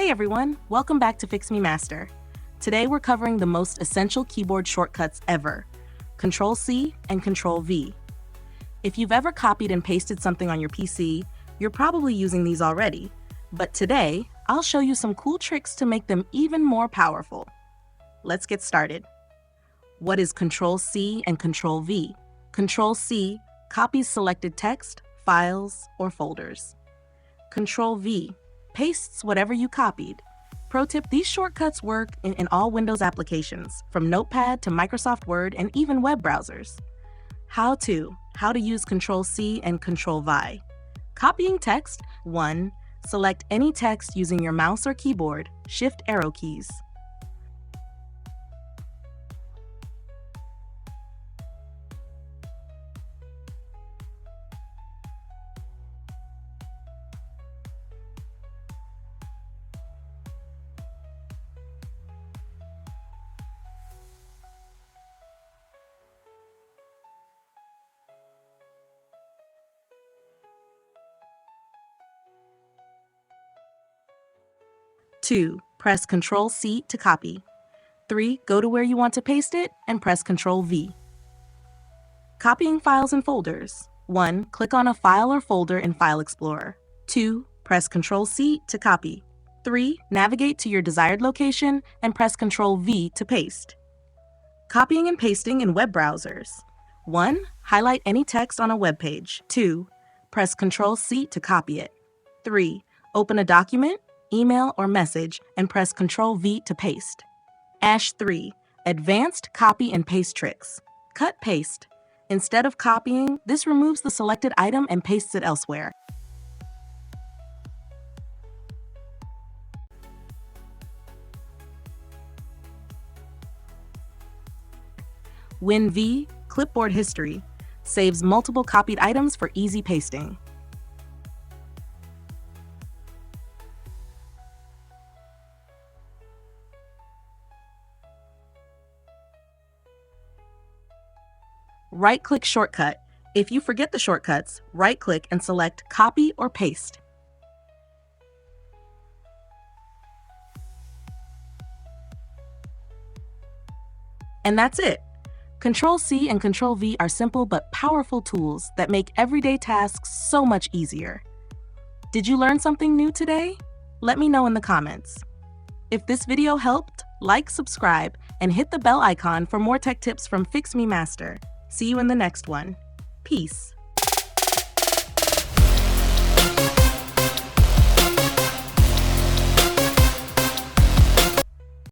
Hey everyone, welcome back to Fix Me Master. Today we're covering the most essential keyboard shortcuts ever, Ctrl C and Ctrl V. If you've ever copied and pasted something on your PC, you're probably using these already. But today, I'll show you some cool tricks to make them even more powerful. Let's get started. What is Ctrl C and Ctrl V? Ctrl C copies selected text, files, or folders. Ctrl V pastes whatever you copied. Pro tip, these shortcuts work in all Windows applications, from Notepad to Microsoft Word and even web browsers. How to use Ctrl C and Ctrl V. Copying text, 1. Select any text using your mouse or keyboard, shift arrow keys. Two, press Ctrl C to copy. 3, go to where you want to paste it and press Ctrl V. Copying files and folders. 1, click on a file or folder in File Explorer. 2, press Ctrl C to copy. 3, navigate to your desired location and press Ctrl V to paste. Copying and pasting in web browsers. 1, highlight any text on a web page. 2, press Ctrl C to copy it. 3, open a document, email, or message and press Ctrl V to paste. 3, advanced copy and paste tricks. Cut paste. Instead of copying, this removes the selected item and pastes it elsewhere. Win-V, Clipboard history, saves multiple copied items for easy pasting. Right-click shortcut. If you forget the shortcuts, right-click and select Copy or Paste. And that's it. Ctrl C and Ctrl V are simple but powerful tools that make everyday tasks so much easier. Did you learn something new today? Let me know in the comments. If this video helped, like, subscribe, and hit the bell icon for more tech tips from Fix Me Master. See you in the next one. Peace.